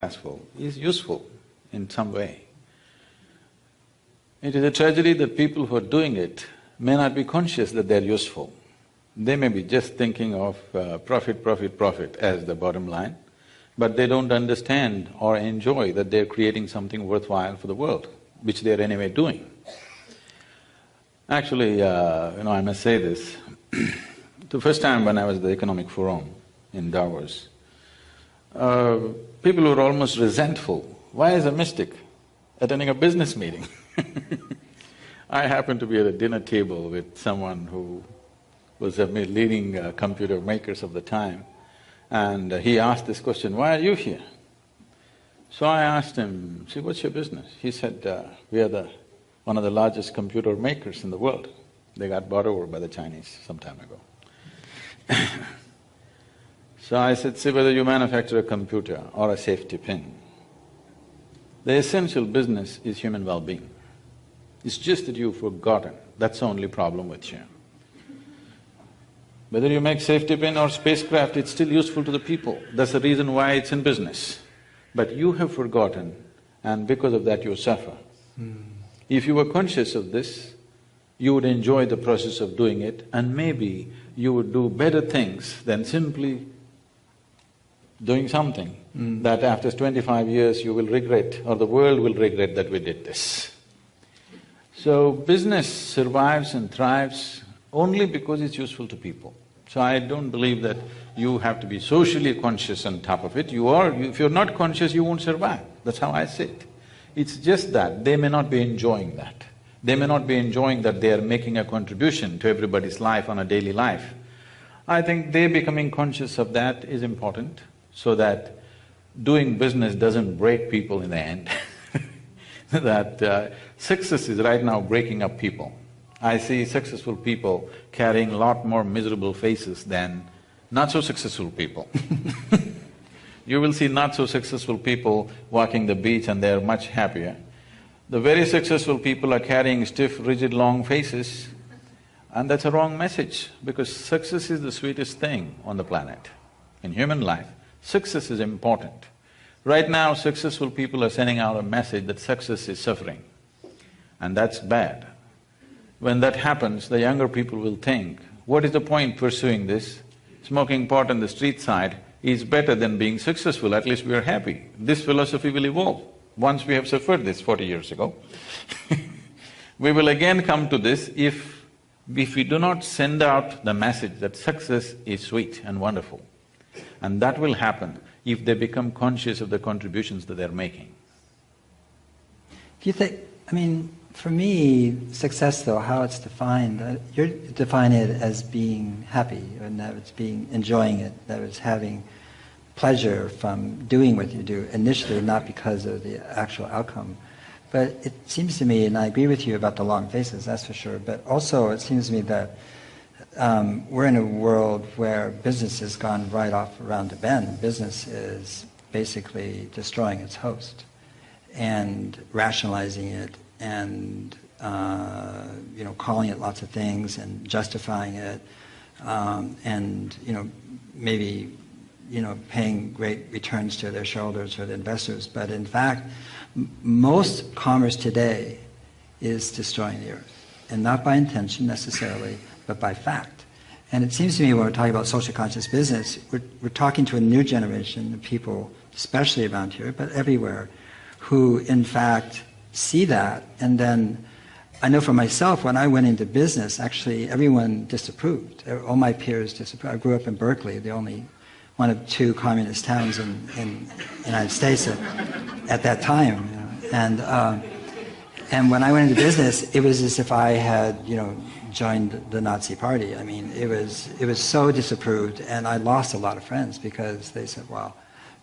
successful is useful in some way. It is a tragedy that people who are doing it may not be conscious that they're useful. They may be just thinking of profit, profit, profit as the bottom line, but they don't understand or enjoy that they're creating something worthwhile for the world, which they're anyway doing. Actually, I must say this, the first time when I was at the Economic Forum in Davos, people were almost resentful. Why is a mystic attending a business meeting? I happened to be at a dinner table with someone who was a leading computer makers of the time, and he asked this question, "Why are you here?" So I asked him, "See, what's your business?" He said, "We are one of the largest computer makers in the world. They got bought over by the Chinese some time ago." So I said, "See, whether you manufacture a computer or a safety pin, the essential business is human well-being. It's just that you've forgotten, that's the only problem with you. Whether you make safety pin or spacecraft, it's still useful to the people, that's the reason why it's in business. But you have forgotten, and because of that you suffer. If you were conscious of this, you would enjoy the process of doing it, and maybe you would do better things than simply doing something that after 25 years you will regret, or the world will regret that we did this." So business survives and thrives only because it's useful to people. So I don't believe that you have to be socially conscious on top of it. If you're not conscious, you won't survive. That's how I see it. It's just that they may not be enjoying that. They may not be enjoying that they are making a contribution to everybody's life on a daily life. I think they becoming conscious of that is important, so that doing business doesn't break people in the end. That success is right now breaking up people. I see successful people carrying a lot more miserable faces than not-so-successful people. You will see not-so-successful people walking the beach and they're much happier. The very successful people are carrying stiff, rigid, long faces, and that's a wrong message, because success is the sweetest thing on the planet. In human life, success is important. Right now, successful people are sending out a message that success is suffering, and that's bad. When that happens, the younger people will think, what is the point pursuing this? Smoking pot on the street side is better than being successful, at least we are happy. This philosophy will evolve. Once we have suffered this 40 years ago, we will again come to this if we do not send out the message that success is sweet and wonderful. And that will happen if they become conscious of the contributions that they're making. Do you think… for me, success though, how it's defined, you're defining it as being happy, and that it's enjoying it, that it's having pleasure from doing what you do initially, not because of the actual outcome. But it seems to me, and I agree with you about the long faces, that's for sure, but also it seems to me that we're in a world where business has gone right off around the bend. Business is basically destroying its host and rationalizing it and calling it lots of things and justifying it, and maybe paying great returns to their shareholders or the investors. But in fact, most commerce today is destroying the earth, and not by intention necessarily, but by fact. And it seems to me when we're talking about social conscious business, we're talking to a new generation of people, especially around here, but everywhere, who in fact see that. And then I know for myself, when I went into business, actually everyone disapproved. All my peers disapproved. I grew up in Berkeley, the only one of two communist towns in the United States at that time. And when I went into business, it was as if I had, joined the Nazi Party. It was so disapproved, and I lost a lot of friends because they said, well,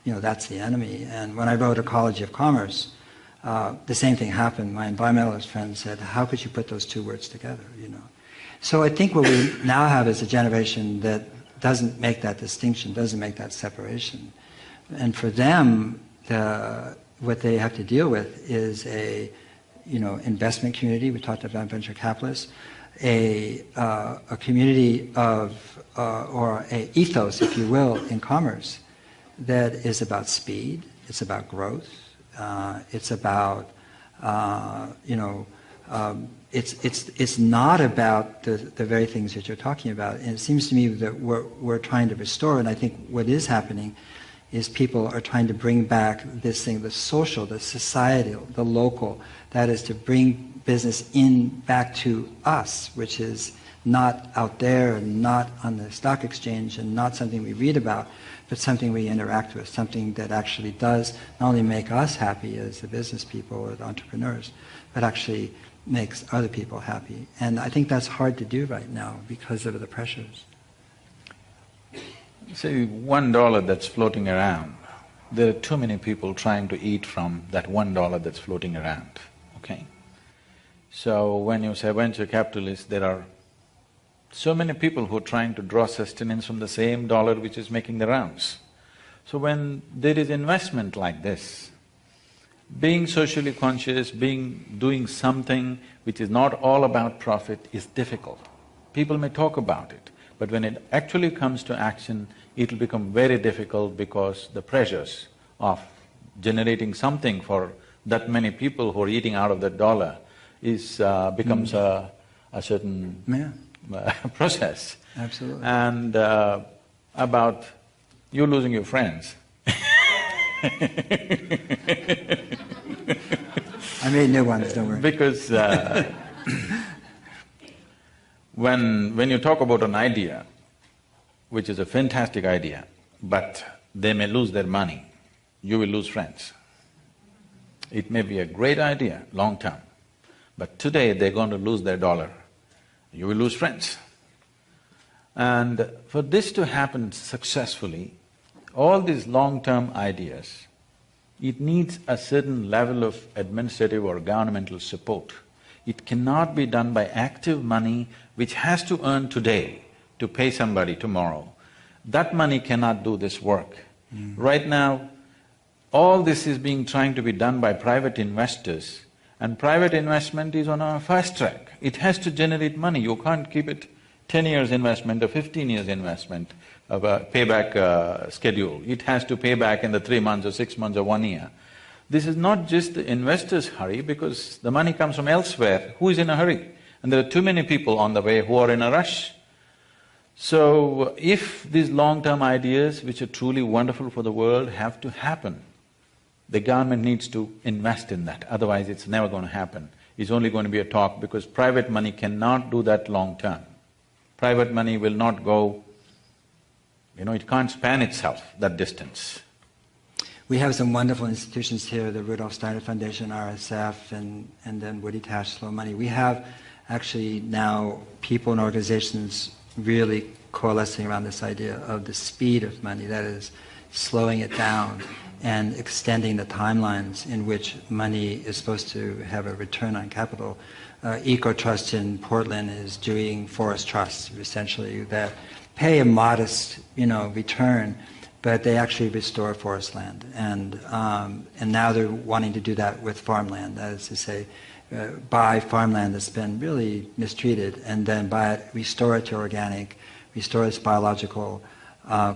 that's the enemy. And when I wrote Ecology of Commerce, the same thing happened. My environmentalist friend said, how could you put those two words together, So I think what we now have is a generation that doesn't make that distinction, doesn't make that separation. And for them, what they have to deal with is a investment community. We talked about venture capitalists, a community of or a ethos, if you will, in commerce that is about speed, It's about growth. It's about, it's not about the very things that you're talking about. And it seems to me that we're trying to restore, and I think what is happening is people are trying to bring back this thing, the social, the societal, the local, that is to bring business back to us, which is not out there and not on the stock exchange and not something we read about, but something we interact with, something that actually does not only make us happy as the business people or the entrepreneurs, but actually makes other people happy. And I think that's hard to do right now because of the pressures. See, $1 that's floating around, there are too many people trying to eat from that $1 that's floating around, okay? So when you say venture capitalists, there are so many people who are trying to draw sustenance from the same dollar which is making the rounds. So when there is investment like this, being socially conscious, doing something which is not all about profit is difficult. People may talk about it, but when it actually comes to action, it'll become very difficult because the pressures of generating something for that many people who are eating out of that dollar becomes a certain process. Absolutely. And about you losing your friends. I made new ones, don't worry. Because when you talk about an idea, which is a fantastic idea, but they may lose their money, you will lose friends. It may be a great idea, long term, but today they're going to lose their dollar, you will lose friends. And for this to happen successfully, all these long-term ideas, it needs a certain level of administrative or governmental support. It cannot be done by active money which has to earn today to pay somebody tomorrow. That money cannot do this work. Right now, all this is trying to be done by private investors, and private investment is on a fast track. It has to generate money, you can't keep it 10 years investment or 15 years investment of a payback schedule. It has to pay back in the 3 months or 6 months or 1 year. This is not just the investor's hurry because the money comes from elsewhere. Who is in a hurry? And there are too many people on the way who are in a rush. So, if these long-term ideas, which are truly wonderful for the world, have to happen, the government needs to invest in that, otherwise it's never going to happen. It's only going to be a talk because private money cannot do that long-term. Private money will not go, it can't span itself that distance. We have some wonderful institutions here, the Rudolf Steiner Foundation, RSF, and then Woody Tash Slow Money. We have actually now people and organizations really coalescing around this idea of the speed of money, that is, slowing it down and extending the timelines in which money is supposed to have a return on capital. EcoTrust in Portland is doing forest trusts, essentially, that pay a modest, return, but they actually restore forest land. And now they're wanting to do that with farmland, that is to say, buy farmland that's been really mistreated and then buy it, restore it to organic, restore its biological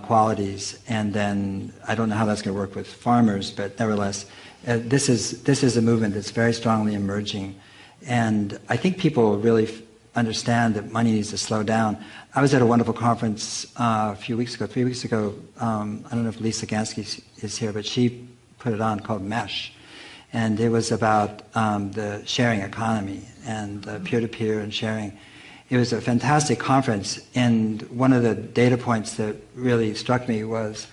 qualities, and then I don't know how that's going to work with farmers, but nevertheless, this is a movement that's very strongly emerging, and I think people really understand that money needs to slow down. I was at a wonderful conference a few weeks ago, 3 weeks ago. I don't know if Lisa Gansky is here, but she put it on called MESH, and it was about the sharing economy and peer-to-peer and sharing. It was a fantastic conference, and one of the data points that really struck me was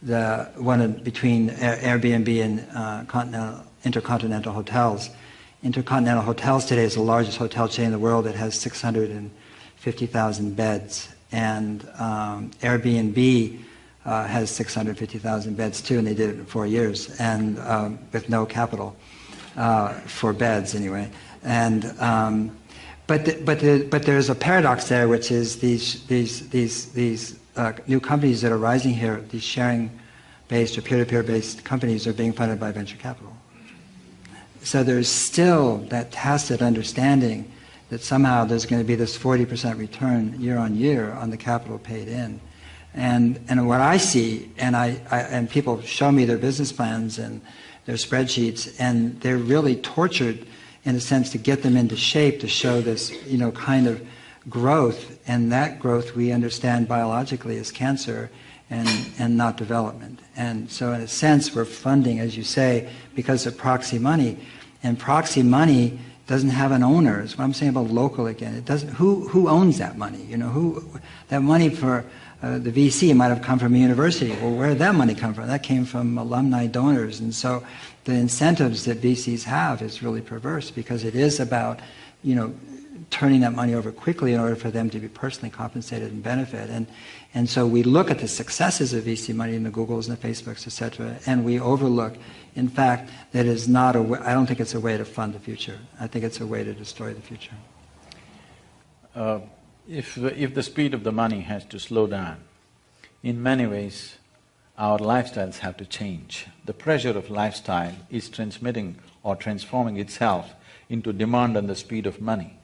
the one between Airbnb and Intercontinental Hotels. Intercontinental Hotels today is the largest hotel chain in the world. It has 650,000 beds, and Airbnb has 650,000 beds too, and they did it in 4 years, and with no capital for beds anyway. And but there's a paradox there, which is these new companies that are rising here, these sharing-based or peer-to-peer-based companies, are being funded by venture capital. So there's still that tacit understanding that somehow there's going to be this 40% return year on year on the capital paid in. And what I see, and people show me their business plans and their spreadsheets, and they're really tortured in a sense to get them into shape to show this, kind of growth, and that growth we understand biologically as cancer and not development. And so in a sense we're funding, as you say, because of proxy money, and proxy money doesn't have an owner. It's what I'm saying about local again. It doesn't. Who owns that money? That money for the VC might have come from a university. Well, where did that money come from? That came from alumni donors. And so the incentives that VCs have is really perverse, because it is about, turning that money over quickly in order for them to be personally compensated and benefit. And so we look at the successes of VC money in the Googles and the Facebooks, etc., and we overlook, in fact, that is not a way. I don't think it's a way to fund the future. I think it's a way to destroy the future. If the speed of the money has to slow down, in many ways our lifestyles have to change. The pressure of lifestyle is transmitting or transforming itself into demand and the speed of money.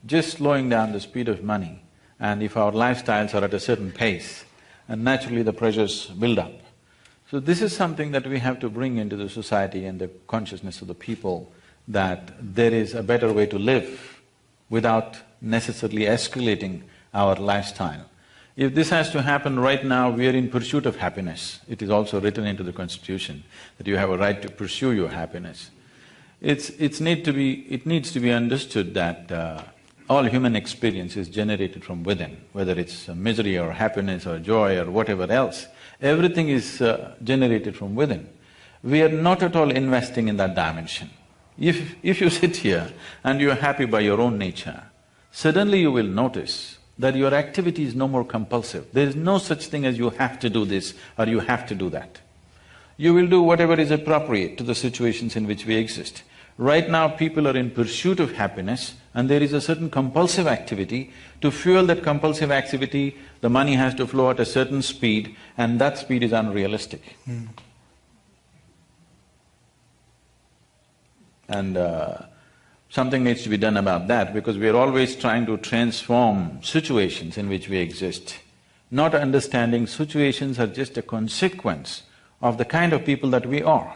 Just slowing down the speed of money, and if our lifestyles are at a certain pace, and naturally the pressures build up. So this is something that we have to bring into the society and the consciousness of the people, that there is a better way to live without necessarily escalating our lifestyle. If this has to happen right now, we are in pursuit of happiness. It is also written into the Constitution that you have a right to pursue your happiness. It needs to be understood that all human experience is generated from within, whether it's misery or happiness or joy or whatever else. Everything is generated from within. We are not at all investing in that dimension. If you sit here and you are happy by your own nature, suddenly you will notice that your activity is no more compulsive. There is no such thing as you have to do this or you have to do that. You will do whatever is appropriate to the situations in which we exist. Right now people are in pursuit of happiness, and there is a certain compulsive activity. To fuel that compulsive activity, the money has to flow at a certain speed, and that speed is unrealistic. And something needs to be done about that, because we are always trying to transform situations in which we exist, not understanding situations are just a consequence of the kind of people that we are.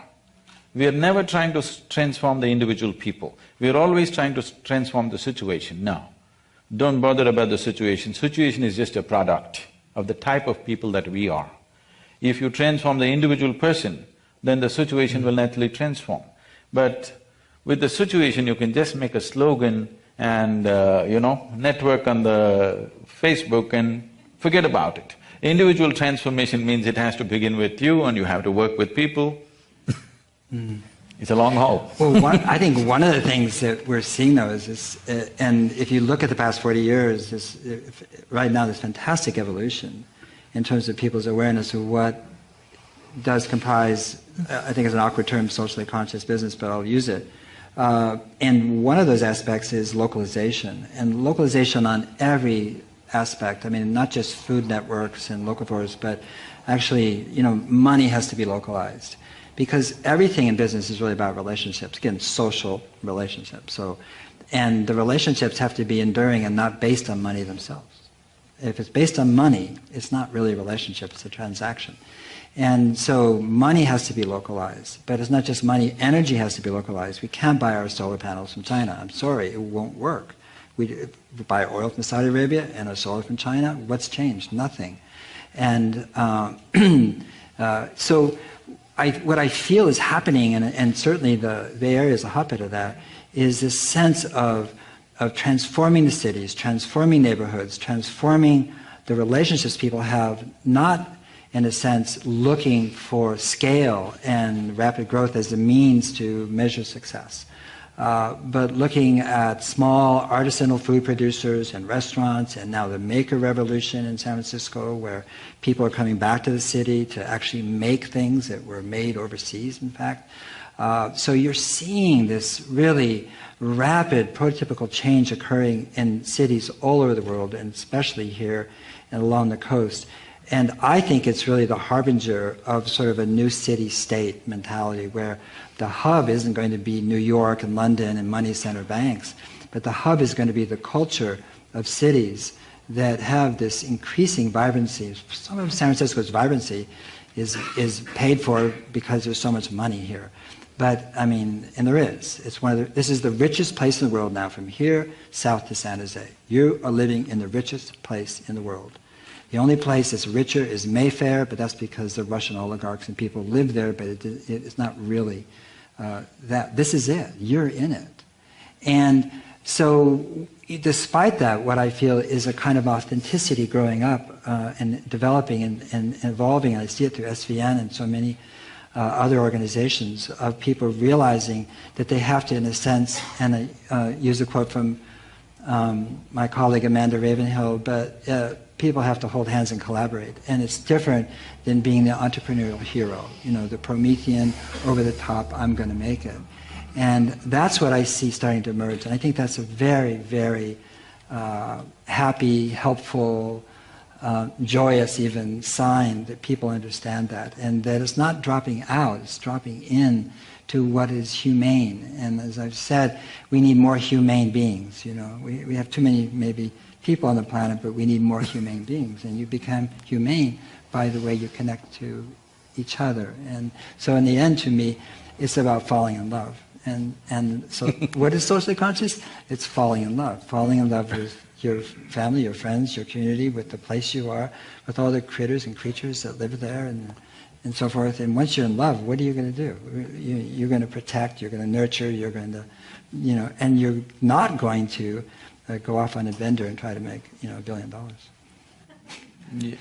We are never trying to transform the individual people. We are always trying to transform the situation. No, don't bother about the situation. Situation is just a product of the type of people that we are. If you transform the individual person, then the situation will naturally transform. But with the situation, you can just make a slogan and, network on the Facebook and forget about it. Individual transformation means it has to begin with you, and you have to work with people. It's a long haul. Well, I think one of the things that we're seeing though is this, and if you look at the past 40 years, right now there's fantastic evolution in terms of people's awareness of what does comprise, I think it's an awkward term, socially conscious business, but I'll use it. And one of those aspects is localization, and localization on every aspect. I mean, not just food networks and local stores, but actually, money has to be localized. Because everything in business is really about relationships, again, social relationships. And the relationships have to be enduring and not based on money themselves. If it's based on money, it's not really a relationship, it's a transaction. And so money has to be localized, but it's not just money, energy has to be localized. We can't buy our solar panels from China, I'm sorry, it won't work. We buy oil from Saudi Arabia and our solar from China, what's changed? Nothing. And so what I feel is happening, and certainly the Bay Area is a hotbed of that, is this sense of transforming the cities, transforming neighborhoods, transforming the relationships people have, not in a sense looking for scale and rapid growth as a means to measure success, but looking at small artisanal food producers and restaurants, and now the maker revolution in San Francisco, where people are coming back to the city to actually make things that were made overseas, in fact. So you're seeing this really rapid prototypical change occurring in cities all over the world, and especially here and along the coast. And I think it's really the harbinger of sort of a new city-state mentality, where the hub isn't going to be New York and London and money center banks, but the hub is going to be the culture of cities that have this increasing vibrancy. Some of San Francisco's vibrancy is paid for because there's so much money here. But, I mean, and there is. This is the richest place in the world now, from here south to San Jose. You are living in the richest place in the world. The only place that's richer is Mayfair, but that's because the Russian oligarchs and people live there, but it's not really that. This is it. You're in it. And so, despite that, what I feel is a kind of authenticity growing up and developing and evolving. I see it through SVN and so many other organizations of people realizing that they have to, in a sense, and I use a quote from my colleague Amanda Ravenhill, but people have to hold hands and collaborate. And it's different than being the entrepreneurial hero, the Promethean, over the top, I'm going to make it. And that's what I see starting to emerge. And I think that's a very, very happy, helpful, joyous even sign that people understand that, and that it's not dropping out, it's dropping in to what is humane. And as I've said, we need more humane beings. We have too many maybe people on the planet, but we need more humane beings. And you become humane by the way you connect to each other. And so in the end, to me, it's about falling in love. And so what is socially conscious? It's falling in love with your family, your friends, your community, with the place you are, with all the critters and creatures that live there and so forth. And once you're in love, what are you going to do? You're going to protect, you're going to nurture, you're going to, and you're not going to go off on a bender and try to make, $1 billion. Yeah,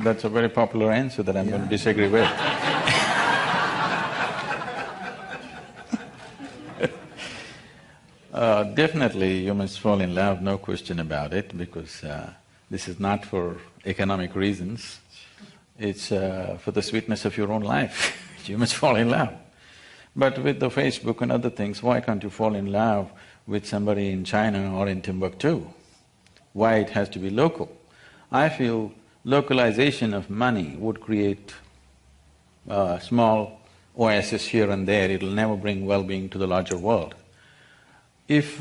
that's a very popular answer that I'm going to disagree with. Definitely you must fall in love, no question about it, because this is not for economic reasons, it's for the sweetness of your own life. You must fall in love. But with the Facebook and other things, why can't you fall in love with somebody in China or in Timbuktu? Why it has to be local? I feel localization of money would create a small oasis here and there, it'll never bring well-being to the larger world. If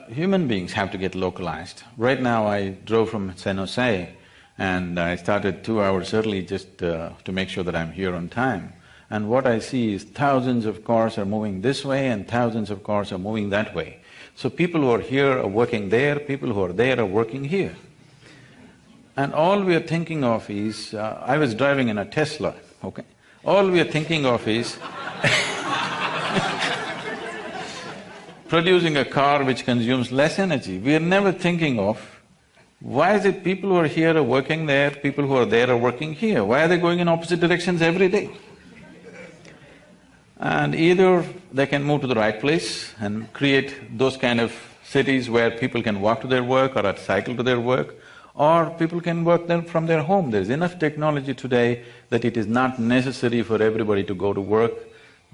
human beings have to get localized, right now I drove from San Jose and I started 2 hours early just to make sure that I'm here on time. And what I see is thousands of cars are moving this way and thousands of cars are moving that way. So people who are here are working there, people who are there are working here. And all we are thinking of is… I was driving in a Tesla, okay? All we are thinking of is producing a car which consumes less energy. We are never thinking of, why is it people who are here are working there, people who are there are working here? Why are they going in opposite directions every day? And either they can move to the right place and create those kind of cities where people can walk to their work or cycle to their work, or people can work from their home. There's enough technology today that it is not necessary for everybody to go to work.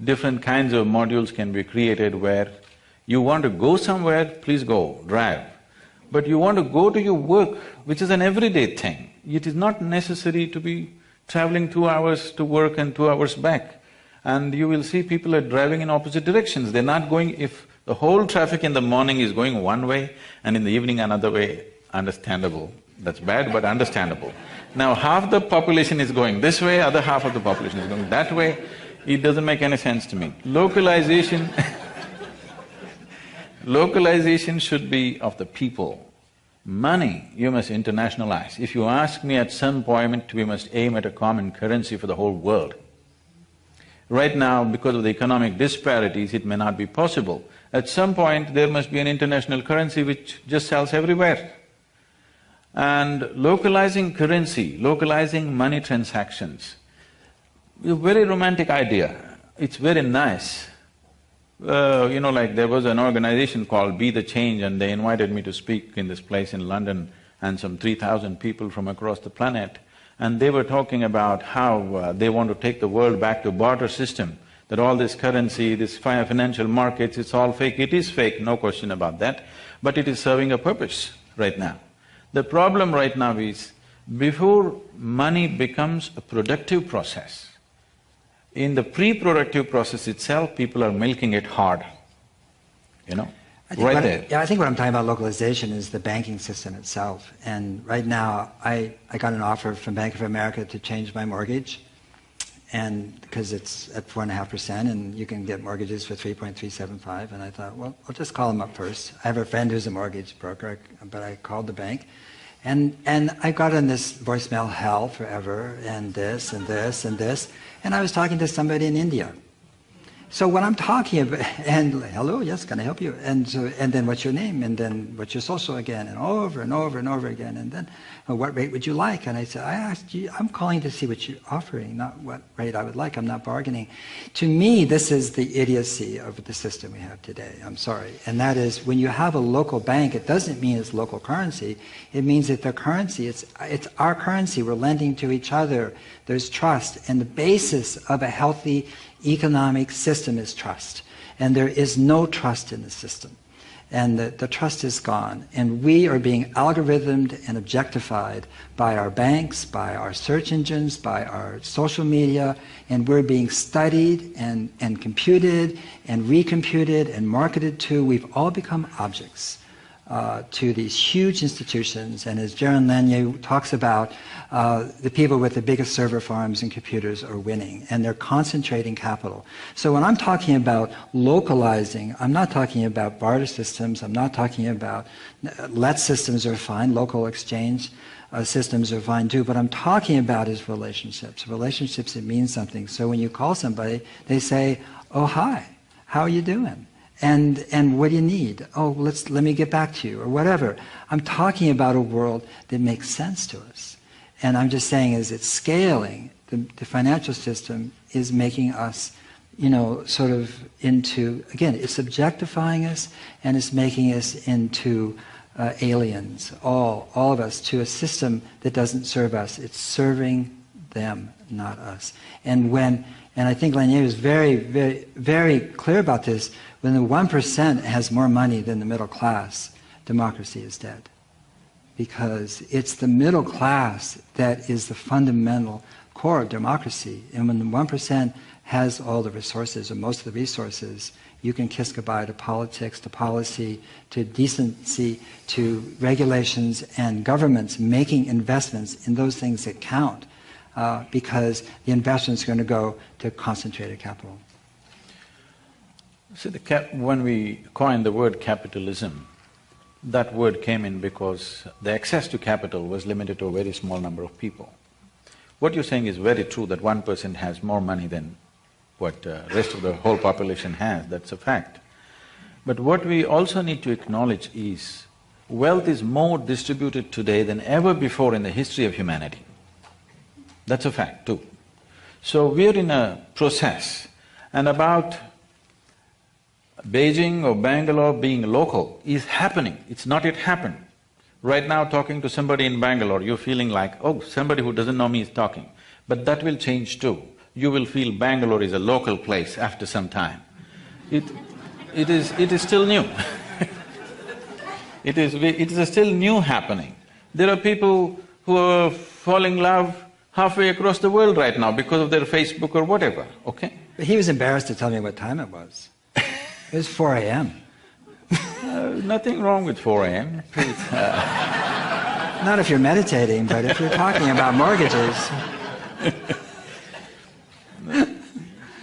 Different kinds of modules can be created where you want to go somewhere, please go, drive. But you want to go to your work, which is an everyday thing. It is not necessary to be traveling 2 hours to work and 2 hours back. And you will see people are driving in opposite directions. They're not going… If the whole traffic in the morning is going one way and in the evening another way, understandable. That's bad, but understandable. Now half the population is going this way, other half of the population is going that way, it doesn't make any sense to me. Localization localization should be of the people. Money you must internationalize. If you ask me, at some point we must aim at a common currency for the whole world. Right now, because of the economic disparities, it may not be possible. At some point, there must be an international currency which just sells everywhere. And localizing currency, localizing money transactions, is a very romantic idea. It's very nice. Like there was an organization called Be the Change, and they invited me to speak in this place in London, and some 3,000 people from across the planet. And they were talking about how they want to take the world back to barter system, that all this currency, this financial markets, it's all fake. It is fake, no question about that, but it is serving a purpose right now. The problem right now is, before money becomes a productive process, in the pre-productive process itself, people are milking it hard, right there. Yeah, I think what I'm talking about localization is the banking system itself. And right now, I got an offer from Bank of America to change my mortgage, and because it's at 4.5%, and you can get mortgages for 3.375. And I thought, well, I'll just call them up first. I have a friend who's a mortgage broker, but I called the bank, and I got on this voicemail hell forever, and this and this and this, and I was talking to somebody in India. So when I'm talking about, and hello, yes, can I help you? And then what's your name? And then what's your social again? And over and over and over again. And then, well, what rate would you like? And I said, I asked you, I'm calling to see what you're offering, not what rate I would like. I'm not bargaining. To me, this is the idiocy of the system we have today. I'm sorry. And that is, when you have a local bank, it doesn't mean it's local currency. It means that the currency, it's our currency. We're lending to each other. There's trust. And the basis of a healthy economic system is trust. And there is no trust in the system. And the trust is gone. And we are being algorithmed and objectified by our banks, by our search engines, by our social media, and we're being studied and computed and recomputed and marketed to. We've all become objects to these huge institutions. And as Jaron Lanier talks about, the people with the biggest server farms and computers are winning, and they're concentrating capital. So when I'm talking about localizing, I'm not talking about barter systems, I'm not talking about, let systems are fine, local exchange systems are fine too, what I'm talking about is relationships. Relationships, it means something. So when you call somebody, they say, oh, hi, how are you doing? And what do you need? Oh, let me get back to you, or whatever. I'm talking about a world that makes sense to us. And I'm just saying, as it's scaling, the financial system is making us, sort of into, again, it's objectifying us, and it's making us into aliens, all of us, to a system that doesn't serve us. It's serving them, not us. And I think Lanier is very, very, very clear about this, when the 1% has more money than the middle class, democracy is dead. Because it's the middle class that is the fundamental core of democracy. And when the 1% has all the resources, or most of the resources, you can kiss goodbye to politics, to policy, to decency, to regulations, and governments making investments in those things that count, because the investments are going to go to concentrated capital. See, when we coined the word capitalism, that word came in because the access to capital was limited to a very small number of people. What you're saying is very true, that 1% has more money than what rest of the whole population has, that's a fact. But what we also need to acknowledge is, wealth is more distributed today than ever before in the history of humanity. That's a fact too. So we're in a process, and about Beijing or Bangalore being local is happening, it's not yet happened. Right now, talking to somebody in Bangalore, you're feeling like, oh, somebody who doesn't know me is talking. But that will change too. You will feel Bangalore is a local place after some time. It is still new. It is still new happening. There are people who are falling in love halfway across the world right now because of their Facebook or whatever, okay? But he was embarrassed to tell me what time it was. It was 4 a.m. Nothing wrong with 4 a.m., please. Not if you're meditating, but if you're talking about mortgages.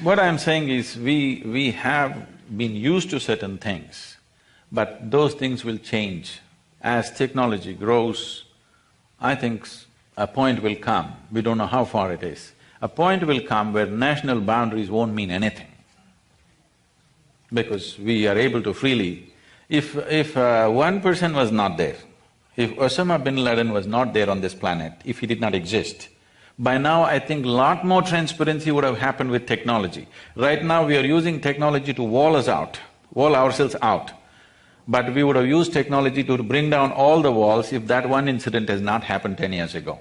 What I'm saying is, we have been used to certain things, but those things will change. As technology grows, I think a point will come, we don't know how far it is, a point will come where national boundaries won't mean anything. Because we are able to freely… If one person was not there, if Osama bin Laden was not there on this planet, if he did not exist, by now I think lot more transparency would have happened with technology. Right now we are using technology to wall us out, wall ourselves out. But we would have used technology to bring down all the walls if that one incident has not happened 10 years ago.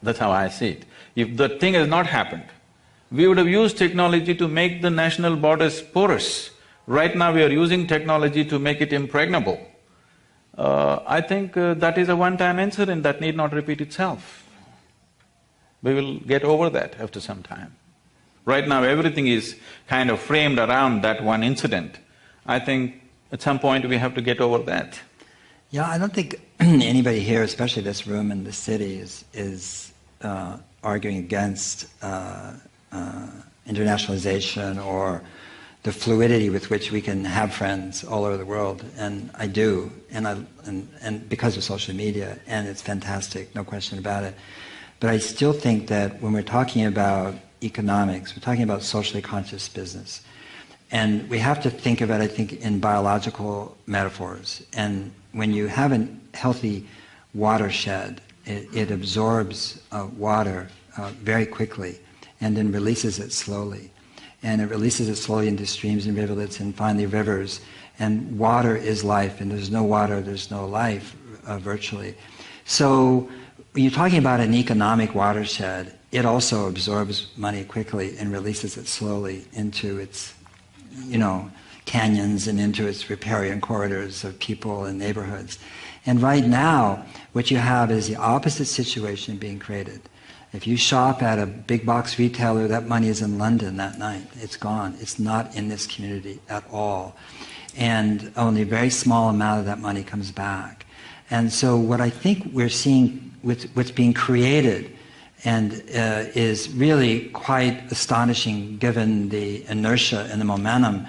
That's how I see it. If the thing has not happened, we would have used technology to make the national borders porous. Right now we are using technology to make it impregnable. I think that is a one-time incident that need not repeat itself. We will get over that after some time. Right now everything is kind of framed around that one incident. I think At some point we have to get over that. Yeah, I don't think anybody here, especially this room in the city, is arguing against internationalization or the fluidity with which we can have friends all over the world, and I do, and because of social media, and it's fantastic, no question about it. But I still think that when we're talking about economics, we're talking about socially conscious business, and we have to think about, I think, in biological metaphors. And when you have a healthy watershed, it absorbs water very quickly, and then releases it slowly. And it releases it slowly into streams and rivulets and finally rivers. And water is life, and there's no water, there's no life, virtually. So when you're talking about an economic watershed, it also absorbs money quickly and releases it slowly into its, canyons and into its riparian corridors of people and neighborhoods. And right now, what you have is the opposite situation being created. If you shop at a big box retailer, that money is in London that night. It's gone. It's not in this community at all. And only a very small amount of that money comes back. And so what I think we're seeing with what's being created and is really quite astonishing given the inertia and the momentum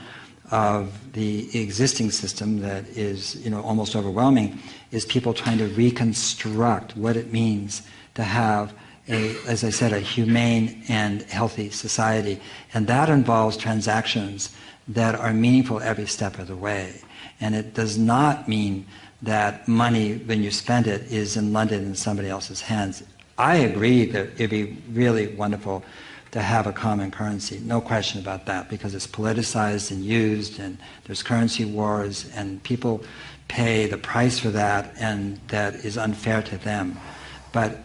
of the existing system that is almost overwhelming, is people trying to reconstruct what it means to have as I said, a humane and healthy society. And that involves transactions that are meaningful every step of the way. And it does not mean that money, when you spend it, is in London in somebody else's hands. I agree that it'd be really wonderful to have a common currency, no question about that, because it's politicized and used, and there's currency wars, and people pay the price for that, and that is unfair to them. But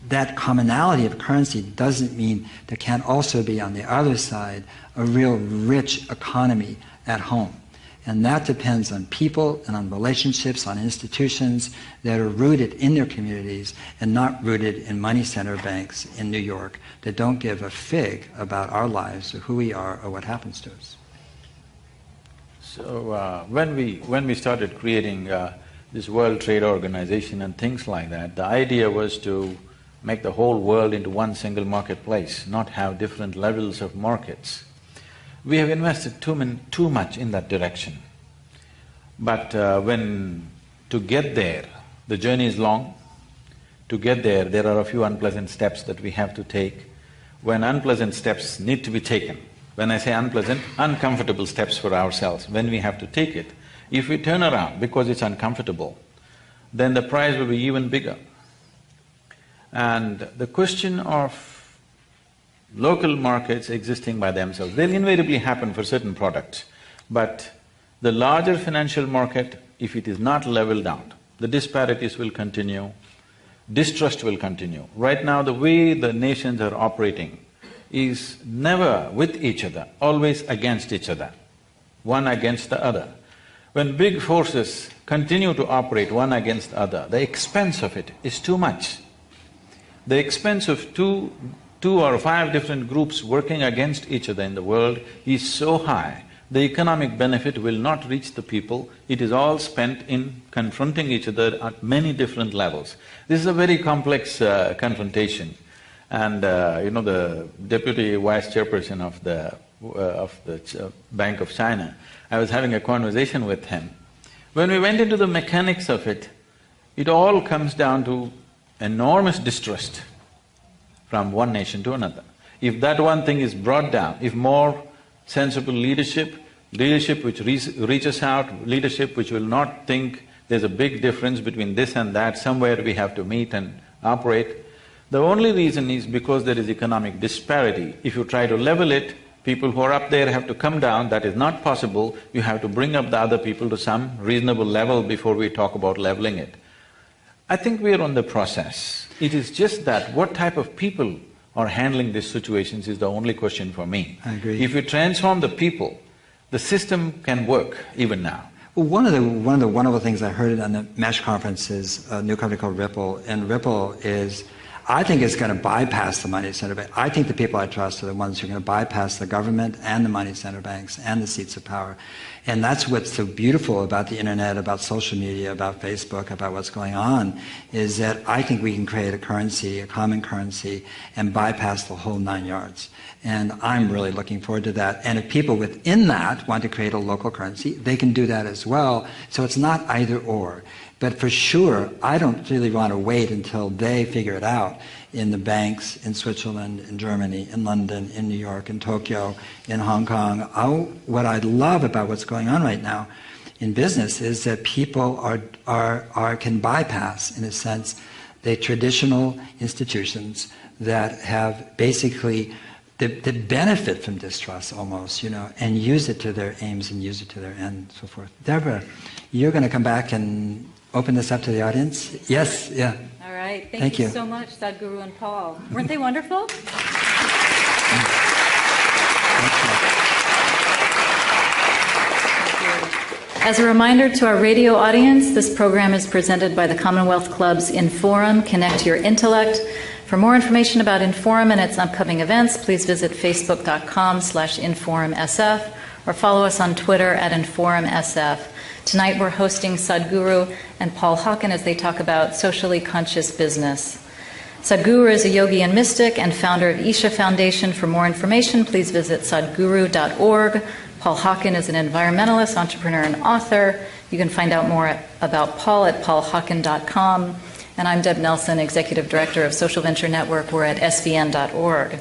that commonality of currency doesn't mean there can't also be, on the other side, a real rich economy at home. And that depends on people and on relationships, on institutions that are rooted in their communities and not rooted in money center banks in New York that don't give a fig about our lives or who we are or what happens to us. So when we started creating this World Trade Organization and things like that, the idea was to make the whole world into one single marketplace, not have different levels of markets. We have invested too much in that direction. But to get there, the journey is long. To get there are a few unpleasant steps that we have to take. When unpleasant steps need to be taken, when I say unpleasant, uncomfortable steps for ourselves, when we have to take it, if we turn around because it's uncomfortable, then the price will be even bigger. And the question of local markets existing by themselves, they'll invariably happen for certain products. But the larger financial market, if it is not leveled out, the disparities will continue, distrust will continue. Right now, the way the nations are operating is never with each other, always against each other, one against the other. When big forces continue to operate one against the other, the expense of it is too much. The expense of two or five different groups working against each other in the world is so high, the economic benefit will not reach the people, it is all spent in confronting each other at many different levels. This is a very complex confrontation. And the deputy vice chairperson of the Bank of China, I was having a conversation with him. When we went into the mechanics of it, it all comes down to enormous distrust from one nation to another. If that one thing is brought down, if more sensible leadership which reaches out, leadership which will not think there's a big difference between this and that, somewhere we have to meet and operate. The only reason is because there is economic disparity. If you try to level it, people who are up there have to come down, that is not possible. You have to bring up the other people to some reasonable level before we talk about leveling it. I think we are on the process. It is just that what type of people are handling these situations is the only question for me. I agree. If we transform the people, the system can work even now. Well, one of the wonderful things I heard on the MESH conference is a new company called Ripple, and Ripple is, I think it's going to bypass the money center bank. I think the people I trust are the ones who are going to bypass the government and the money center banks and the seats of power. And that's what's so beautiful about the internet, about social media, about Facebook, about what's going on, is that I think we can create a currency, a common currency, and bypass the whole 9 yards. And I'm really looking forward to that. And if people within that want to create a local currency, they can do that as well. So it's not either or. But for sure, I don't really want to wait until they figure it out in the banks in Switzerland, in Germany, in London, in New York, in Tokyo, in Hong Kong. What I love about what's going on right now in business is that people can bypass, in a sense, the traditional institutions that have basically that benefit from distrust almost, and use it to their aims and use it to their end and so forth. Deborah, you're going to come back and open this up to the audience? Yes, yeah. All right. Thank you so much, Sadhguru and Paul. Weren't they wonderful? As a reminder to our radio audience, this program is presented by the Commonwealth Club's Inforum, Connect Your Intellect. For more information about Inforum and its upcoming events, please visit facebook.com/InforumSF or follow us on Twitter at InforumSF. Tonight we're hosting Sadhguru and Paul Hawken as they talk about socially conscious business. Sadhguru is a yogi and mystic and founder of Isha Foundation. For more information, please visit sadhguru.org. Paul Hawken is an environmentalist, entrepreneur, and author. You can find out more about Paul at paulhawken.com. And I'm Deb Nelson, Executive Director of Social Venture Network. We're at svn.org.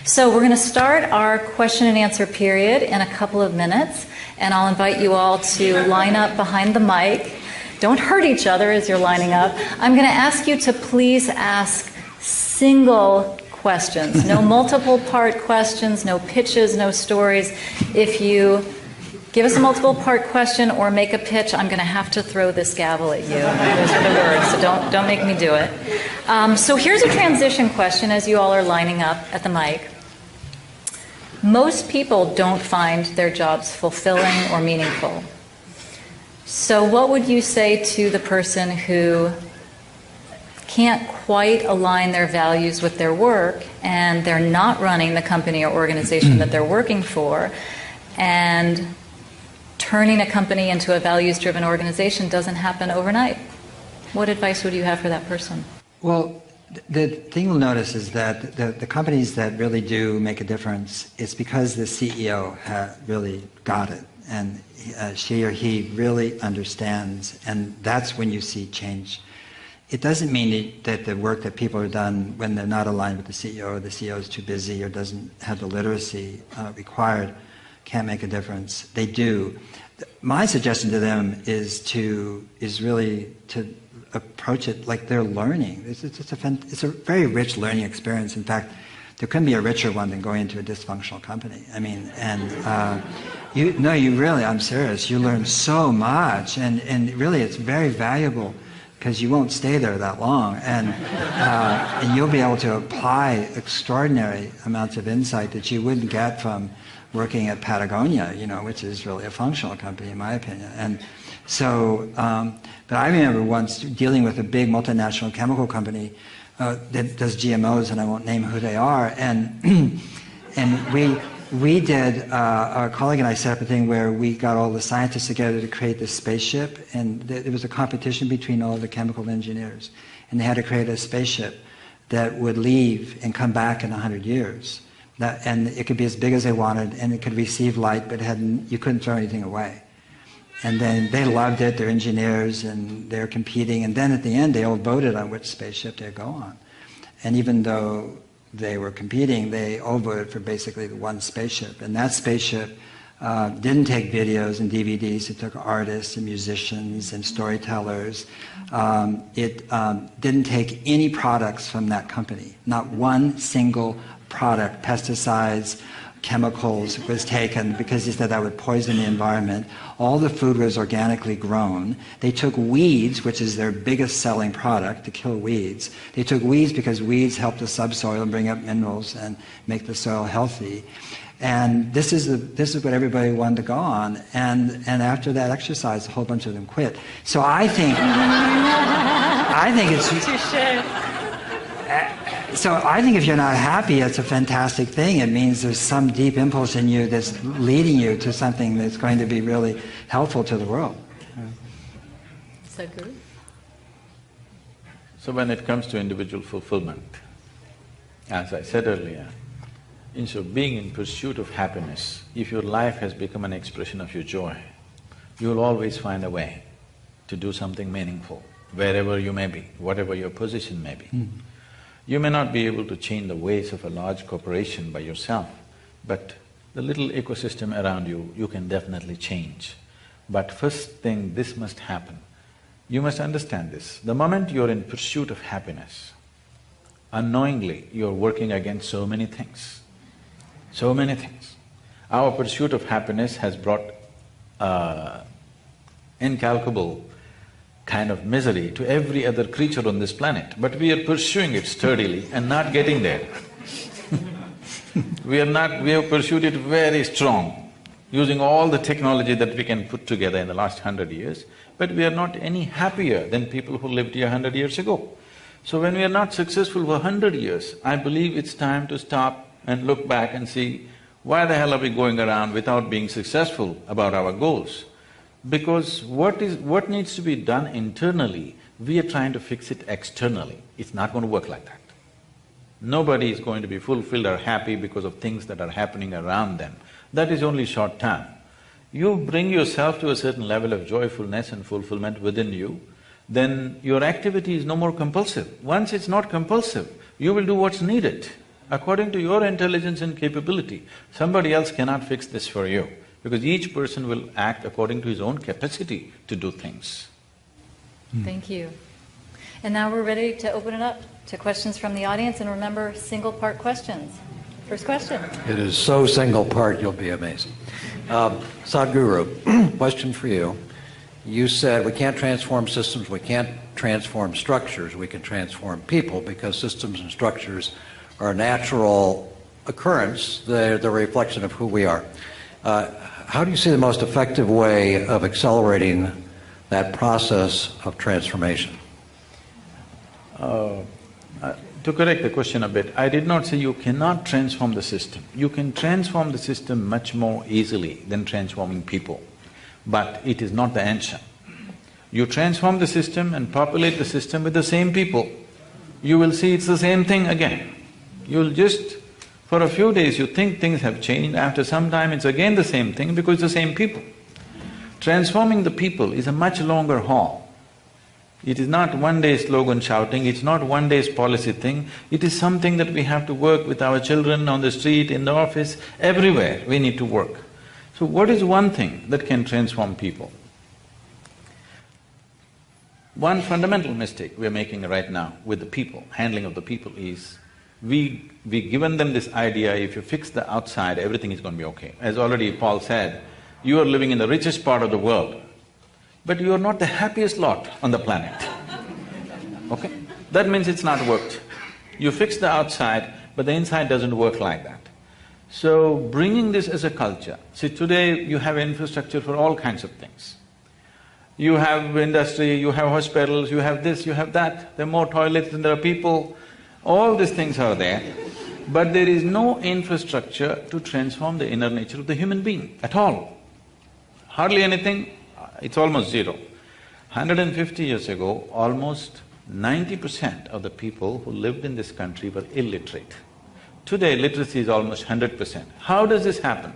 So we're going to start our question and answer period in a couple of minutes. And I'll invite you all to line up behind the mic. Don't hurt each other as you're lining up. I'm going to ask you to please ask single questions. No multiple part questions, no pitches, no stories. If you give us a multiple part question or make a pitch, I'm going to have to throw this gavel at you. Those are the words, so don't make me do it. So here's a transition question as you all are lining up at the mic. Most people don't find their jobs fulfilling or meaningful. So what would you say to the person who can't quite align their values with their work and they're not running the company or organization that they're working for, and turning a company into a values-driven organization doesn't happen overnight? What advice would you have for that person? Well, the thing you'll notice is that the companies that really do make a difference, it's because the CEO really got it, and she or he really understands, and that's when you see change. It doesn't mean that the work that people have done when they're not aligned with the CEO, or the CEO is too busy or doesn't have the literacy required, can't make a difference. They do. My suggestion to them is really to approach it like they're learning. It's a very rich learning experience. In fact, there couldn't be a richer one than going into a dysfunctional company. I mean, and I'm serious. You learn so much, and really it's very valuable because you won't stay there that long, and you'll be able to apply extraordinary amounts of insight that you wouldn't get from working at Patagonia, which is really a functional company in my opinion. And so, but I remember once dealing with a big multinational chemical company that does GMOs, and I won't name who they are, and we did, our colleague and I set up a thing where we got all the scientists together to create this spaceship, and there was a competition between all the chemical engineers, and they had to create a spaceship that would leave and come back in 100 years. And it could be as big as they wanted, and it could receive light, but you couldn't throw anything away. And then they loved it, they're engineers, and they're competing, and then at the end they all voted on which spaceship they'd go on. And even though they were competing, they all voted for basically the one spaceship. And that spaceship didn't take videos and DVDs, it took artists and musicians and storytellers. It didn't take any products from that company, not one single product, pesticides, chemicals was taken because he said that would poison the environment. All the food was organically grown. They took weeds, which is their biggest selling product, to kill weeds. They took weeds because weeds help the subsoil and bring up minerals and make the soil healthy. And this is what everybody wanted to go on. And after that exercise, a whole bunch of them quit. So I think it's So I think if you're not happy, it's a fantastic thing. It means there's some deep impulse in you that's leading you to something that's going to be really helpful to the world. Sadhguru? So when it comes to individual fulfillment, as I said earlier, instead of being in pursuit of happiness, if your life has become an expression of your joy, you will always find a way to do something meaningful, wherever you may be, whatever your position may be. You may not be able to change the ways of a large corporation by yourself, but the little ecosystem around you, you can definitely change. But first thing, this must happen. You must understand this. The moment you're in pursuit of happiness, unknowingly you're working against so many things. So many things. Our pursuit of happiness has brought incalculable kind of misery to every other creature on this planet, but we are pursuing it sturdily and not getting there. We have pursued it very strong, using all the technology that we can put together in the last 100 years, but we are not any happier than people who lived here 100 years ago. So when we are not successful for 100 years, I believe it's time to stop and look back and see, why the hell are we going around without being successful about our goals? Because what needs to be done internally, we are trying to fix it externally. It's not going to work like that. Nobody is going to be fulfilled or happy because of things that are happening around them. That is only short term. You bring yourself to a certain level of joyfulness and fulfillment within you, then your activity is no more compulsive. Once it's not compulsive, you will do what's needed according to your intelligence and capability. Somebody else cannot fix this for you, because each person will act according to his own capacity to do things. Thank you. And now we're ready to open it up to questions from the audience, and remember, single-part questions. First question. It is so single-part, you'll be amazed. Sadhguru, question for you. You said we can't transform systems, we can't transform structures, we can transform people because systems and structures are a natural occurrence, they're the reflection of who we are. How do you see the most effective way of accelerating that process of transformation? To correct the question a bit, I did not say you cannot transform the system. You can transform the system much more easily than transforming people, but it is not the answer. You transform the system and populate the system with the same people, you will see it's the same thing again. You'll just… for a few days you think things have changed, after some time it's again the same thing because it's the same people. Transforming the people is a much longer haul. It is not one day slogan shouting, it's not one day's policy thing, it is something that we have to work with our children, on the street, in the office, everywhere we need to work. So what is one thing that can transform people? One fundamental mistake we're making right now with the people, handling of the people, is we given them this idea, if you fix the outside, everything is going to be okay. As already Paul said, you are living in the richest part of the world, but you are not the happiest lot on the planet, okay? That means it's not worked. You fix the outside, but the inside doesn't work like that. So bringing this as a culture, see today you have infrastructure for all kinds of things. You have industry, you have hospitals, you have this, you have that, there are more toilets than there are people, all these things are there, but there is no infrastructure to transform the inner nature of the human being at all. Hardly anything, it's almost zero. 150 years ago, almost 90% of the people who lived in this country were illiterate. Today, literacy is almost 100%. How does this happen?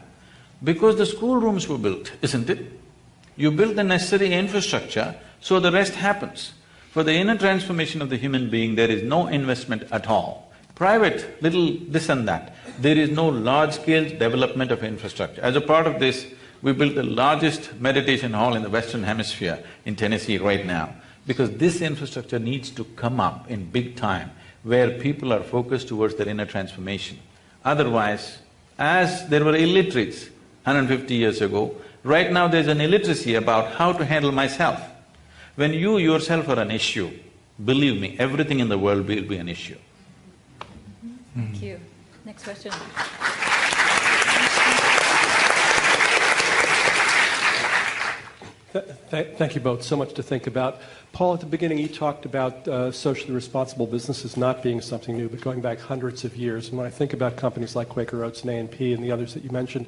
Because the schoolrooms were built, isn't it? You build the necessary infrastructure, so the rest happens. For the inner transformation of the human being, there is no investment at all. Private, little this and that. There is no large-scale development of infrastructure. As a part of this, we built the largest meditation hall in the Western Hemisphere in Tennessee right now, because this infrastructure needs to come up in big time, where people are focused towards their inner transformation. Otherwise, as there were illiterates 150 years ago, right now there's an illiteracy about how to handle myself. When you yourself are an issue, believe me, everything in the world will be an issue. Thank you. Next question. Thank you both. So much to think about. Paul, at the beginning you talked about socially responsible businesses not being something new, but going back hundreds of years. And when I think about companies like Quaker Oats and A&P and the others that you mentioned,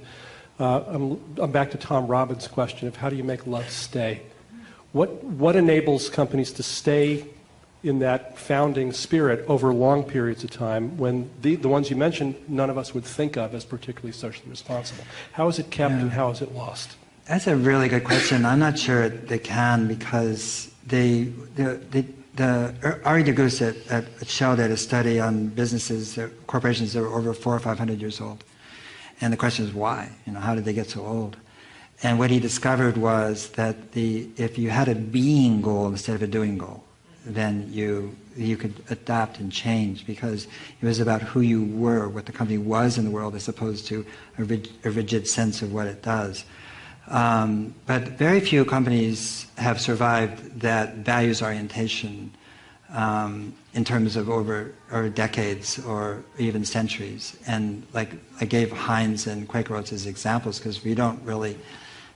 I'm back to Tom Robbins' question of how do you make love stay? What enables companies to stay in that founding spirit over long periods of time when the ones you mentioned none of us would think of as particularly socially responsible? How is it kept and how is it lost? That's a really good question. I'm not sure they can because Ari DeGusse at Shell did a study on businesses, corporations that were over 400 or 500 years old. And the question is why? How did they get so old? And what he discovered was that if you had a being goal instead of a doing goal, then you could adapt and change because it was about who you were, what the company was in the world, as opposed to a rigid sense of what it does. But very few companies have survived that values orientation in terms of over decades or even centuries. And like I gave Heinz and Quaker Oats as examples because we don't really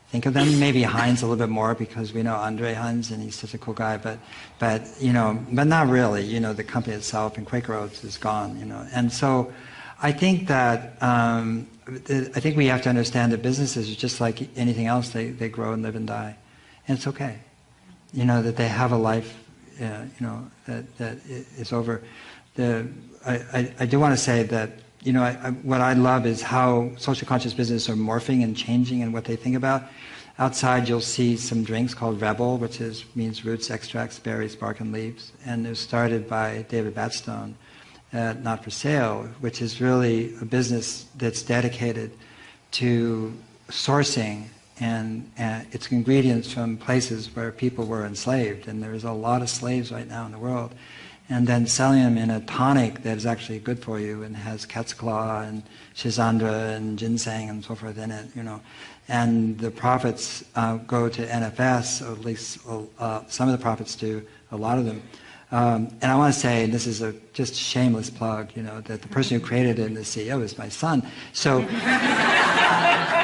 think of them. Maybe Heinz a little bit more because we know Andre Heinz and he's such a cool guy. But not really. The company itself and Quaker Oats is gone. And so I think that I think we have to understand that businesses are just like anything else. They grow and live and die, and it's okay. That they have a life. That is over. I do want to say that what I love is how social conscious businesses are morphing and changing and what they think about. Outside, you'll see some drinks called Rebel, which means roots, extracts, berries, bark, and leaves, and it was started by David Batstone. Not for Sale, which is really a business that's dedicated to sourcing and its ingredients from places where people were enslaved, and there's a lot of slaves right now in the world, and then selling them in a tonic that is actually good for you and has cat's claw and schisandra and ginseng and so forth in it, and the profits go to NFS, or at least some of the profits do, a lot of them. And I want to say, and this is just a shameless plug, that the person who created it and the CEO is my son. So,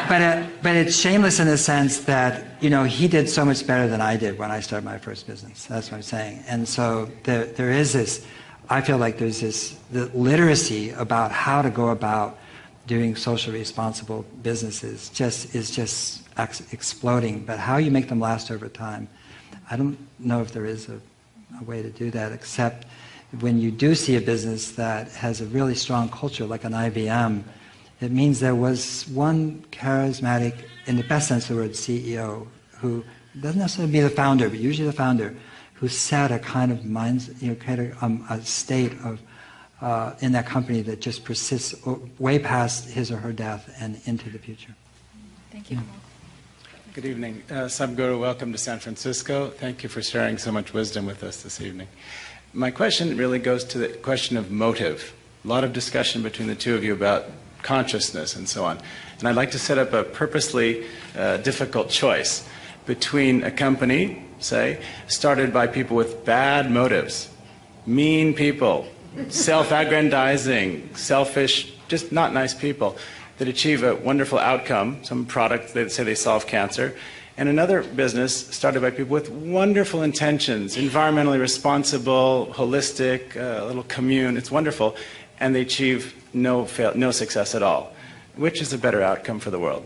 but it's shameless in the sense that, he did so much better than I did when I started my first business. That's what I'm saying. And so there is this, I feel like there's the literacy about how to go about doing socially responsible businesses is just exploding. But how you make them last over time, I don't know if there is a way to do that, except when you do see a business that has a really strong culture, like an IBM, it means there was one charismatic, in the best sense of the word, CEO, who doesn't necessarily be the founder, but usually the founder, who set a kind of created a state of in that company that just persists way past his or her death and into the future. Thank you. Good evening. Sadhguru, welcome to San Francisco. Thank you for sharing so much wisdom with us this evening. My question really goes to the question of motive. A lot of discussion between the two of you about consciousness and so on. And I'd like to set up a purposely difficult choice between a company, say, started by people with bad motives, mean people, self-aggrandizing, selfish, just not nice people, that achieve a wonderful outcome, some product that say they solve cancer, and another business started by people with wonderful intentions, environmentally responsible, holistic, a little commune, it's wonderful, and they achieve no success at all. Which is a better outcome for the world?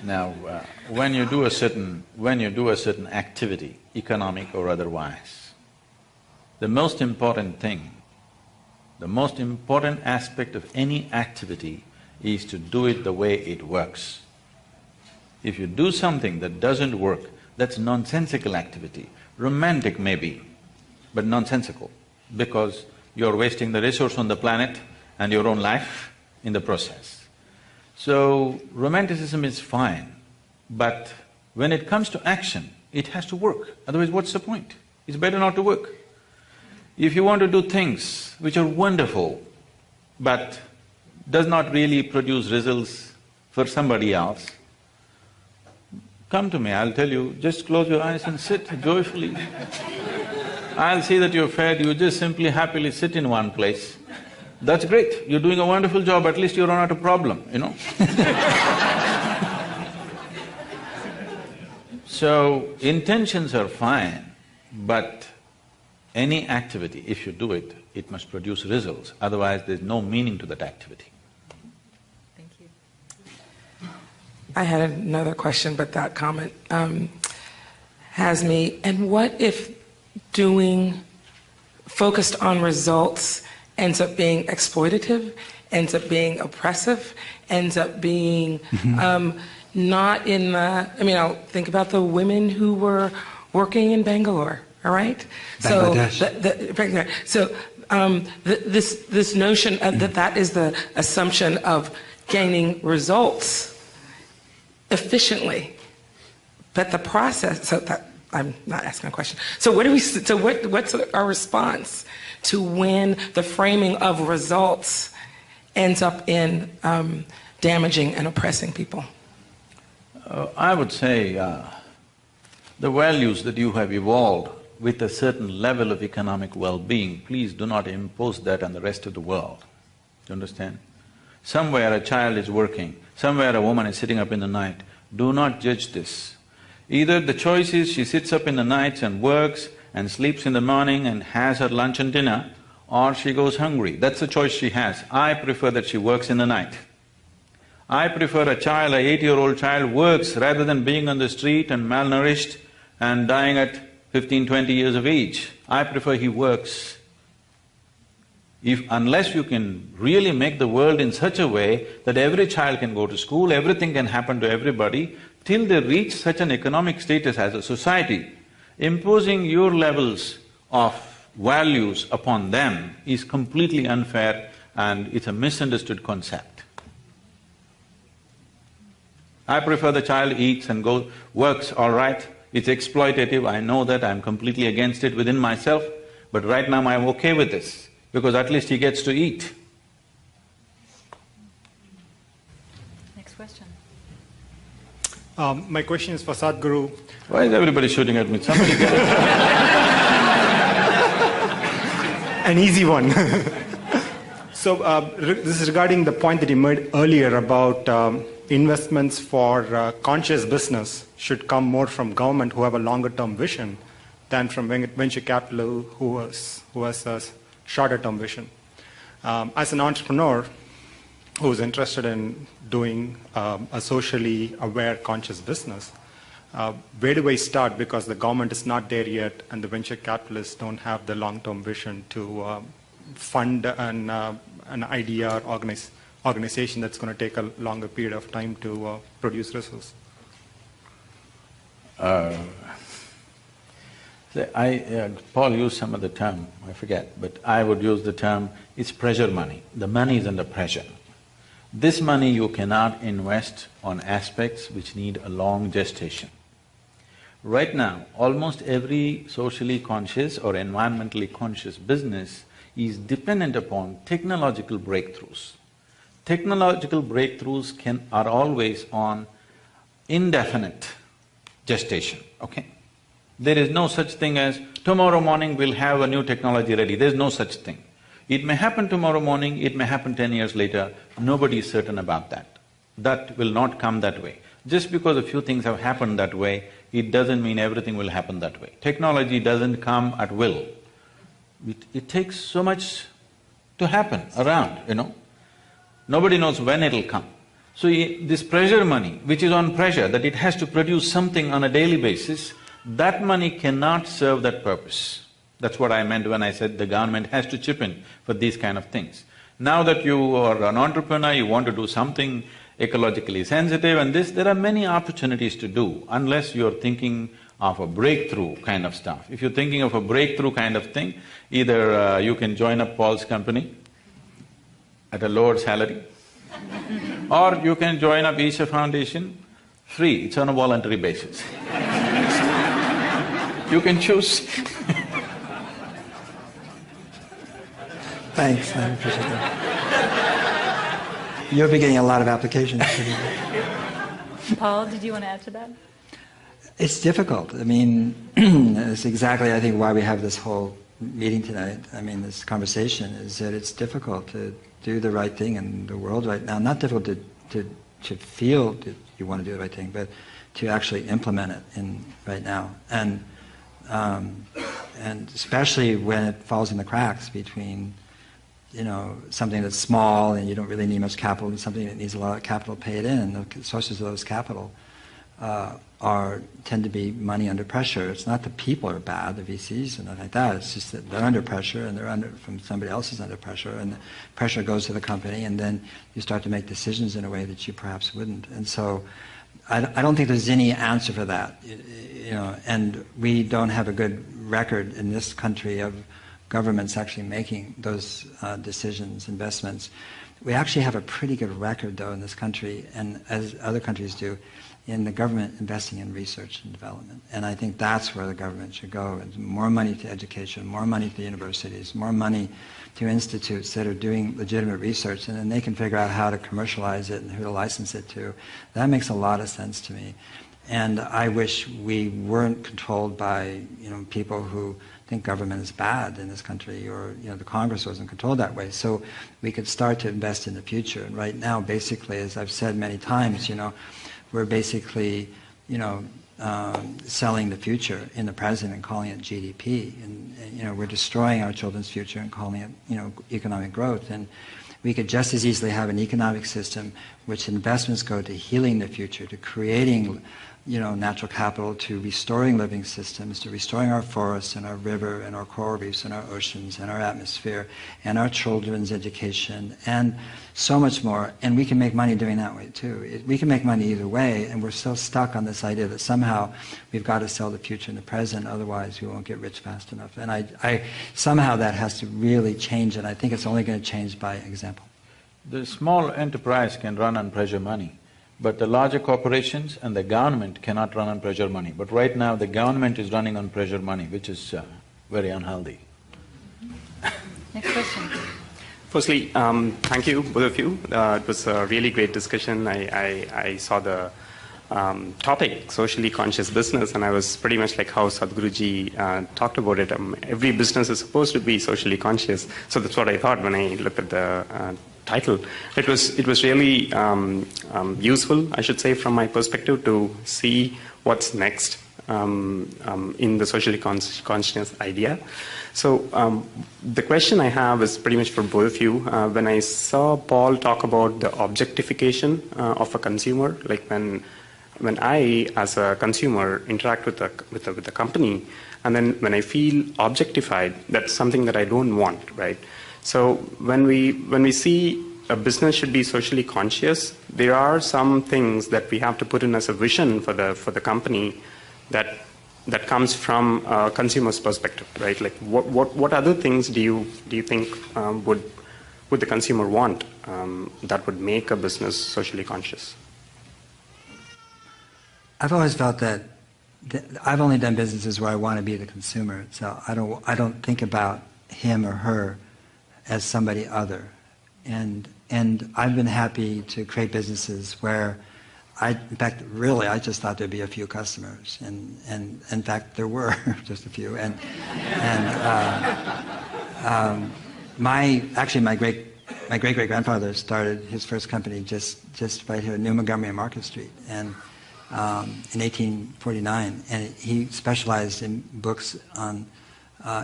Now, when you do a certain activity, economic or otherwise, the most important thing, the most important aspect of any activity is to do it the way it works. If you do something that doesn't work, that's nonsensical activity. Romantic maybe, but nonsensical, because you're wasting the resource on the planet and your own life in the process. So, romanticism is fine, but when it comes to action, it has to work, otherwise what's the point? It's better not to work. If you want to do things which are wonderful, but does not really produce results for somebody else, come to me, I'll tell you, just close your eyes and sit joyfully. I'll see that you're fed, you just simply happily sit in one place That's great. You're doing a wonderful job. At least you're not a problem, you know. So, intentions are fine, but any activity, if you do it, it must produce results. Otherwise, there's no meaning to that activity. Thank you. I had another question, but that comment has me. And what if doing focused on results ends up being exploitative, ends up being oppressive, ends up being not in the, I mean, I'll think about the women who were working in Bangalore, all right? Bangladesh. This notion that is the assumption of gaining results efficiently, but the process, so that, I'm not asking a question. So what's our response to when the framing of results ends up in damaging and oppressing people? I would say the values that you have evolved with a certain level of economic well-being, please do not impose that on the rest of the world. Do you understand? Somewhere a child is working, somewhere a woman is sitting up in the night. Do not judge this. Either the choice is she sits up in the nights and works and sleeps in the morning and has her lunch and dinner, or she goes hungry. That's the choice she has. I prefer that she works in the night. I prefer a child, an 8-year-old child works rather than being on the street and malnourished and dying at 15, 20 years of age. I prefer he works. Unless you can really make the world in such a way that every child can go to school, everything can happen to everybody, till they reach such an economic status as a society, imposing your levels of values upon them is completely unfair and it's a misunderstood concept. I prefer the child eats and works, all right. It's exploitative, I know that, I'm completely against it within myself, but right now I'm okay with this, because at least he gets to eat. Next question. My question is for Sadhguru. Why is everybody shooting at me? Somebody get it. An easy one. So this is regarding the point that you made earlier about investments for conscious business should come more from government who have a longer-term vision than from venture capital who has a shorter-term vision. As an entrepreneur who's interested in doing a socially aware conscious business, where do I start? Because the government is not there yet and the venture capitalists don't have the long-term vision to fund an idea or organization that's going to take a longer period of time to produce results. Paul used some other term, I forget, but I would use the term, it's pressure money. The money is under pressure. This money you cannot invest on aspects which need a long gestation. Right now, almost every socially conscious or environmentally conscious business is dependent upon technological breakthroughs. Technological breakthroughs are always on indefinite gestation, okay? There is no such thing as, tomorrow morning we'll have a new technology ready, there's no such thing. It may happen tomorrow morning, it may happen 10 years later, nobody is certain about that. That will not come that way. Just because a few things have happened that way, it doesn't mean everything will happen that way. Technology doesn't come at will. It takes so much to happen around, you know. Nobody knows when it'll come. So this pressure money, which is on pressure, that it has to produce something on a daily basis, that money cannot serve that purpose. That's what I meant when I said the government has to chip in for these kind of things. Now that you are an entrepreneur, you want to do something ecologically sensitive and this, there are many opportunities to do, unless you're thinking of a breakthrough kind of stuff. If you're thinking of a breakthrough kind of thing, either you can join up Paul's company at a lower salary, or you can join up Isha Foundation, free, it's on a voluntary basis. You can choose. Thanks, I appreciate that. You'll be getting a lot of applications. Paul, did you want to add to that? It's difficult. I mean, it's exactly, I think, why we have this whole meeting tonight, I mean, this conversation, is that it's difficult to do the right thing in the world right now. Not difficult to feel that you want to do the right thing, but to actually implement it right now. And especially when it falls in the cracks between, something that's small and you don't really need much capital and something that needs a lot of capital paid in. And the sources of those capital tend to be money under pressure. It's not the people are bad, the VCs and nothing like that. It's just that they're under pressure and from somebody else is under pressure, and the pressure goes to the company, and then you start to make decisions in a way that you perhaps wouldn't. And so I don't think there's any answer for that. And we don't have a good record in this country of governments actually making those decisions, investments. We actually have a pretty good record, though, in this country, and as other countries do, in the government investing in research and development. And I think that's where the government should go. And more money to education, more money to universities, more money to institutes that are doing legitimate research, and then they can figure out how to commercialize it and who to license it to. That makes a lot of sense to me. And I wish we weren't controlled by people who think government is bad in this country, or the Congress wasn't controlled that way. So we could start to invest in the future. And right now, basically, as I've said many times, we're basically, selling the future in the present and calling it GDP. And we're destroying our children's future and calling it, economic growth. And we could just as easily have an economic system which investments go to healing the future, to creating, natural capital, to restoring living systems, to restoring our forests and our river and our coral reefs and our oceans and our atmosphere and our children's education and so much more. And we can make money doing that way too. We can make money either way, and we're so stuck on this idea that somehow we've got to sell the future in the present, otherwise we won't get rich fast enough. And I somehow that has to really change, and I think it's only going to change by example. The small enterprise can run on pressure money, but the larger corporations and the government cannot run on pressure money. But right now, the government is running on pressure money, which is very unhealthy. Next question. Firstly, thank you, both of you. It was a really great discussion. I saw the topic, socially conscious business, and I was pretty much like how Sadhguruji talked about it. Every business is supposed to be socially conscious. So that's what I thought when I looked at the title. It was really useful, I should say, from my perspective, to see what's next in the socially conscious idea. So the question I have is pretty much for both of you. When I saw Paul talk about the objectification of a consumer, like when I, as a consumer, interact with the company, and then when I feel objectified, that's something that I don't want, right? So when we see a business should be socially conscious, there are some things that we have to put in as a vision for the company that comes from a consumer's perspective, right? Like what other things do you think would the consumer want that would make a business socially conscious? I've always felt that I've only done businesses where I want to be the consumer. So I don't think about him or her as somebody other. And I've been happy to create businesses where in fact, really, I just thought there'd be a few customers, and in fact, there were just a few. My great grandfather started his first company just right here in New Montgomery and Market Street, and in 1849, and he specialized in books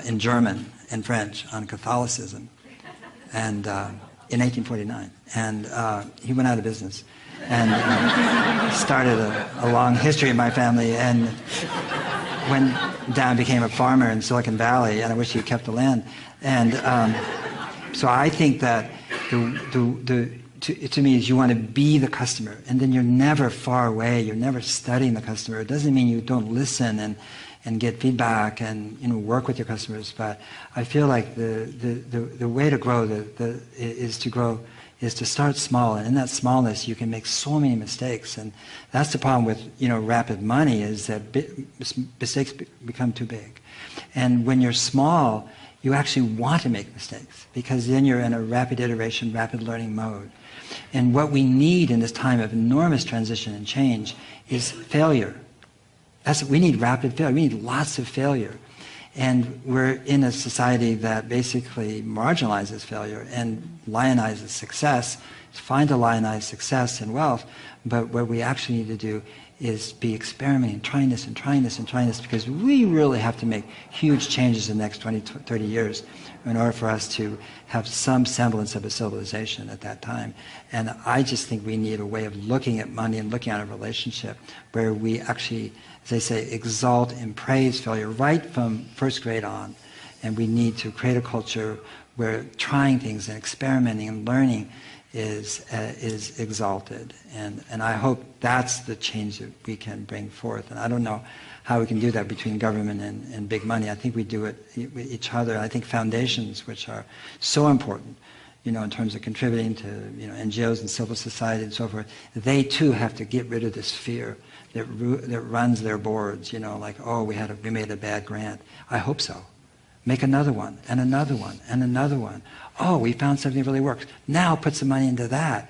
in German and French on Catholicism, and in 1849, and he went out of business. And started a long history in my family, and went down and became a farmer in Silicon Valley, and I wish he had kept the land. And so I think that to me is you want to be the customer, and then you're never far away, you're never studying the customer. It doesn't mean you don't listen and get feedback and work with your customers, but I feel like the way to grow is to start small, and in that smallness you can make so many mistakes, and that's the problem with rapid money, is that mistakes become too big. And when you're small, you actually want to make mistakes, because then you're in a rapid iteration, rapid learning mode. And what we need in this time of enormous transition and change is failure. We need rapid failure. We need lots of failure. And we're in a society that basically marginalizes failure and lionizes success. It's fine to lionize success and wealth, but what we actually need to do is be experimenting, trying this and trying this and trying this, because we really have to make huge changes in the next 20, 30 years in order for us to have some semblance of a civilization at that time. And I just think we need a way of looking at money and looking at a relationship where we actually, as they say, exalt and praise failure right from first grade on. And we need to create a culture where trying things and experimenting and learning is exalted. And I hope that's the change that we can bring forth. And I don't know how we can do that between government and big money. I think we do it with each other. I think foundations, which are so important, in terms of contributing to NGOs and civil society and so forth, they too have to get rid of this fear that runs their boards, like, oh, we made a bad grant. I hope so. Make another one, and another one, and another one. Oh, we found something that really works. Now put some money into that.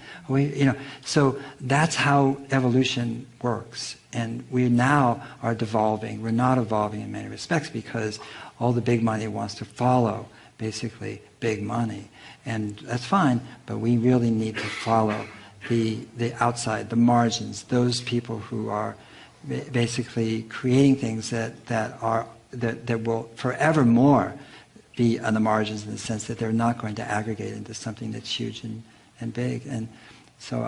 So that's how evolution works. And we now are devolving. We're not evolving in many respects because all the big money wants to follow, basically, big money. And that's fine, but we really need to follow the outside, the margins, those people who are basically creating things that will forevermore be on the margins, in the sense that they're not going to aggregate into something that's huge and big. And so,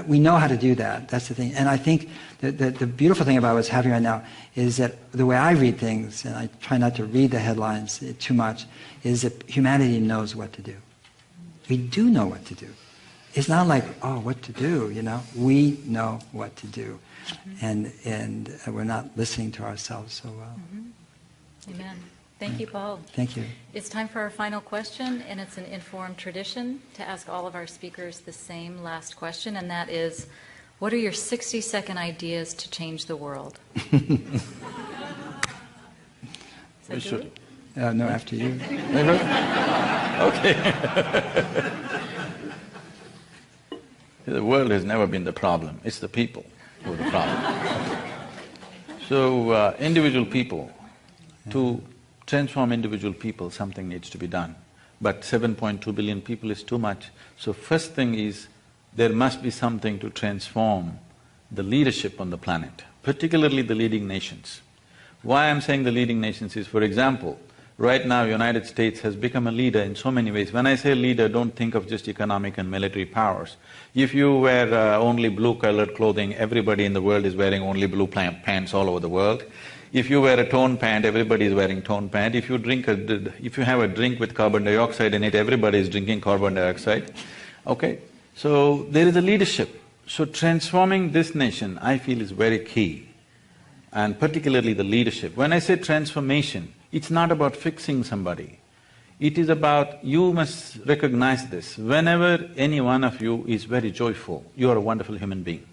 we know how to do that. That's the thing. And I think that the beautiful thing about what's happening right now is that the way I read things, and I try not to read the headlines too much, is that humanity knows what to do. We do know what to do. It's not like, oh, what to do, We know what to do. And we're not listening to ourselves so well. Amen. Thank you, Paul. Thank you. It's time for our final question, and it's an informed tradition to ask all of our speakers the same last question, and that is, what are your 60-second ideas to change the world? We should. No, after you. Okay. The world has never been the problem. It's the people who are the problem. So, individual people, to transform individual people, something needs to be done. But 7.2 billion people is too much. So first thing is, there must be something to transform the leadership on the planet, particularly the leading nations. Why I'm saying the leading nations is, for example, right now United States has become a leader in so many ways. When I say leader, don't think of just economic and military powers. If you wear only blue-colored clothing, everybody in the world is wearing only blue pants all over the world. If you wear a toned pant, everybody is wearing toned pant. If you have a drink with carbon dioxide in it, everybody is drinking carbon dioxide. Okay? So there is a leadership. So transforming this nation, I feel, is very key, and particularly the leadership. When I say transformation, it's not about fixing somebody. It is about, you must recognize this, whenever any one of you is very joyful, you are a wonderful human being.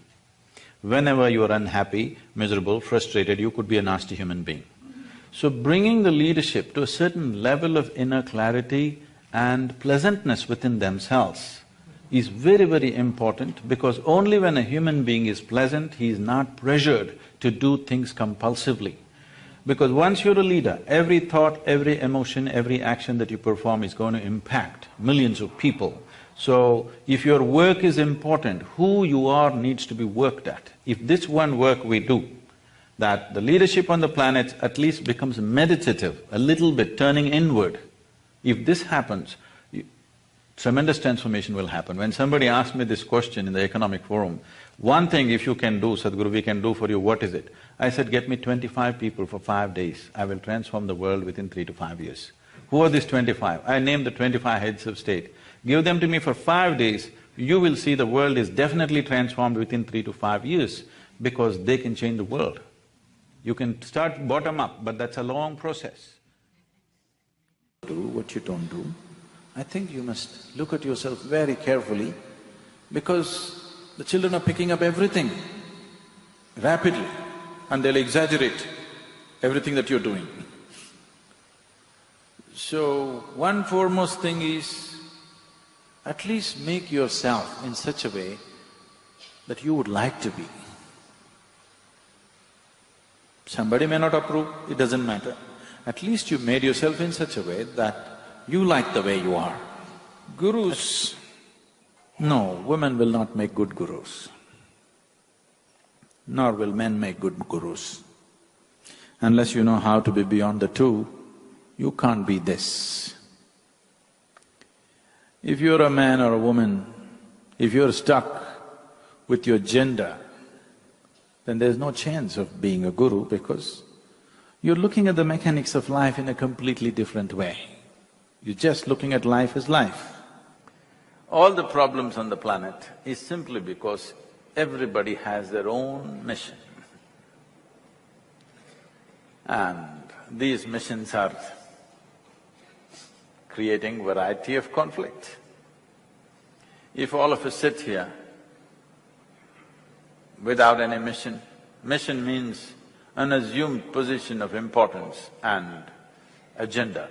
Whenever you are unhappy, miserable, frustrated, you could be a nasty human being. So bringing the leadership to a certain level of inner clarity and pleasantness within themselves is very, very important, because only when a human being is pleasant, he is not pressured to do things compulsively. Because once you're a leader, every thought, every emotion, every action that you perform is going to impact millions of people. So, if your work is important, who you are needs to be worked at. If this one work we do, that the leadership on the planet at least becomes meditative, a little bit turning inward, if this happens, tremendous transformation will happen. When somebody asked me this question in the economic forum, one thing if you can do, Sadhguru, we can do for you, what is it? I said, get me 25 people for 5 days, I will transform the world within 3 to 5 years. Who are these 25? I named the 25 heads of state. Give them to me for 5 days, you will see the world is definitely transformed within 3 to 5 years, because they can change the world. You can start bottom up, but that's a long process. Do what you don't do. I think you must look at yourself very carefully, because the children are picking up everything rapidly, and they'll exaggerate everything that you're doing. So, one foremost thing is, at least make yourself in such a way that you would like to be. Somebody may not approve, it doesn't matter. At least you made yourself in such a way that you like the way you are. Gurus, no, women will not make good gurus, nor will men make good gurus. Unless you know how to be beyond the two, you can't be this. If you're a man or a woman, if you're stuck with your gender, then there's no chance of being a guru because you're looking at the mechanics of life in a completely different way. You're just looking at life as life. All the problems on the planet is simply because everybody has their own mission. And these missions are creating variety of conflict. If all of us sit here without any mission, mission means an assumed position of importance and agenda,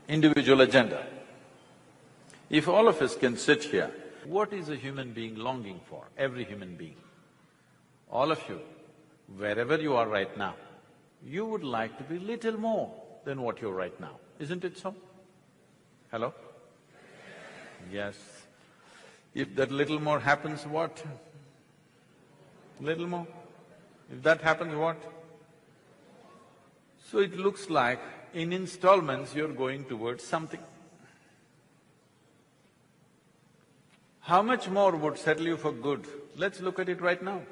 individual agenda. If all of us can sit here, what is a human being longing for? Every human being. All of you, wherever you are right now, you would like to be little more than what you're right now, isn't it so? Hello? Yes. If that little more happens, what? Little more? If that happens, what? So it looks like in installments you're going towards something. How much more would settle you for good? Let's look at it right now.